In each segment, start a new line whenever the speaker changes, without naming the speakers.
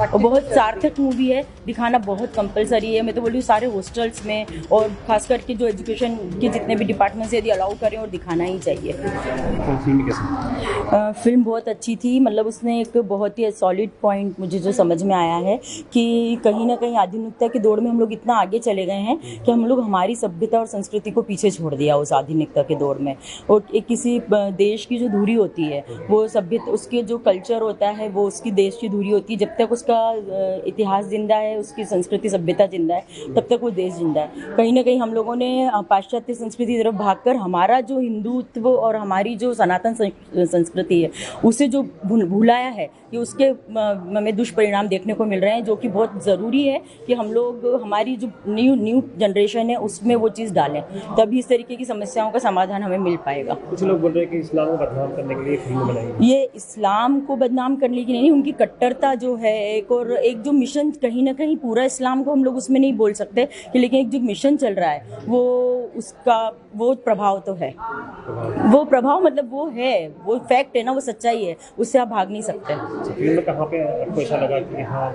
और बहुत सार्थक मूवी है, दिखाना बहुत कंपलसरी है। मैं तो बोल रही हूँ सारे हॉस्टल्स में और खास करके जो एजुकेशन के जितने भी डिपार्टमेंट्स यदि अलाउ करें और दिखाना ही चाहिए। फिल्म बहुत अच्छी थी, मतलब उसने एक बहुत ही सॉलिड पॉइंट मुझे जो समझ में आया है कि कहीं ना कहीं आधुनिकता की दौड़ में हम लोग इतना आगे चले गए हैं कि हम लोग हमारी सभ्यता और संस्कृति को पीछे छोड़ दिया उस आधुनिकता के दौर में। और एक किसी देश की जो धुरी होती है वो सभ्यता, उसके जो कल्चर होता है वो उसकी देश की धुरी होती है। जब तक उसका इतिहास जिंदा है, उसकी संस्कृति सभ्यता जिंदा है, तब तक वो देश जिंदा है। कहीं ना कहीं हम लोगों ने पाश्चात्य संस्कृति की तरफ भागकर हमारा जो हिंदुत्व और हमारी जो सनातन संस्कृति है उसे जो भुलाया है, कि उसके हमें दुष्परिणाम देखने को मिल रहे हैं, जो कि बहुत ज़रूरी है कि हम लोग हमारी जो न्यू जनरेशन है उसमें वो चीज़ डालें, तभी इस तरीके की समस्याओं का समाधान हमें मिल पाएगा।
कुछ लोग बोल रहे हैं कि इस्लाम को बदनाम करने के लिए फिल्म बनाई।
ये इस्लाम को बदनाम करने की नहीं, उनकी कट्टरता जो है एक जो मिशन, कहीं ना कहीं पूरा इस्लाम को हम लोग उसमें नहीं बोल सकते कि, लेकिन एक जो मिशन चल रहा है वो उसका वो प्रभाव तो है, वो प्रभाव मतलब वो है, वो फैक्ट है ना, वो सच्चाई है, उससे आप भाग नहीं सकते।
फिल्म में कहाँ पे आपको ऐसा लगा कि हाँ?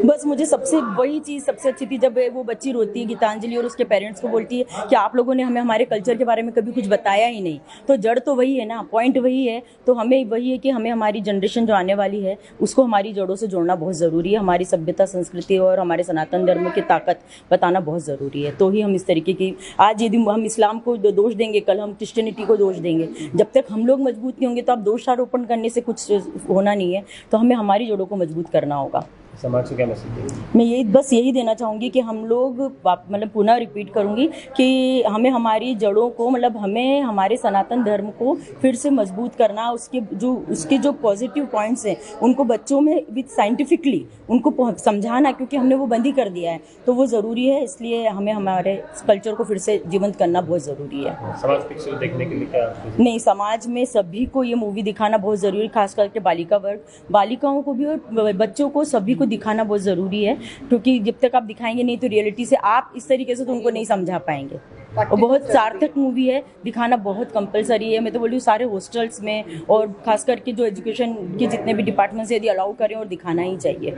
बस मुझे सबसे वही चीज़ सबसे अच्छी थी जब वो बच्ची रोती है गीतांजलि और उसके पेरेंट्स को बोलती है कि आप लोगों ने हमें हमारे कल्चर के बारे में कभी कुछ बताया ही नहीं। तो जड़ तो वही है ना, पॉइंट वही है। तो हमें वही है कि हमें हमारी जनरेशन जो आने वाली है उसको हमारी जड़ों से जोड़ना बहुत ज़रूरी है। हमारी सभ्यता, संस्कृति और हमारे सनातन धर्म की ताकत बताना बहुत ज़रूरी है। तो ही हम इस तरीके की, आज यदि हम इस्लाम को दोष देंगे, कल हम क्रिश्चियनिटी को दोष देंगे। जब तक हम लोग मजबूत नहीं होंगे तो आप दोषारोपण करने से कुछ होना नहीं है। तो हमें हमारी जड़ों को मजबूत करना होगा।
समाज को क्या मैसेज देंगे?
मैं यही देना चाहूँगी कि हम लोग, मतलब पुनः रिपीट करूँगी कि हमें हमारी जड़ों को, मतलब हमें हमारे सनातन धर्म को फिर से मजबूत करना, उसके जो पॉजिटिव पॉइंट्स हैं उनको बच्चों में विद साइंटिफिकली उनको समझाना, क्योंकि हमने वो बंद ही कर दिया है तो वो ज़रूरी है। इसलिए हमें हमारे कल्चर को फिर से जीवंत करना बहुत ज़रूरी है।
समाज पिक्चर देखने के लिए क्या?
नहीं, समाज में सभी को ये मूवी दिखाना बहुत ज़रूरी है, खास करके बालिका वर्ग, बालिकाओं को भी और बच्चों को, सभी को दिखाना बहुत ज़रूरी है। क्योंकि जब तक आप दिखाएंगे नहीं तो रियलिटी से आप इस तरीके से तो उनको नहीं समझा पाएंगे। और बहुत सार्थक मूवी है, दिखाना बहुत कंपलसरी है। मैं तो बोल रही हूँ सारे हॉस्टल्स में और खास करके जो एजुकेशन के जितने भी डिपार्टमेंट्स यदि अलाउ करें और दिखाना ही चाहिए।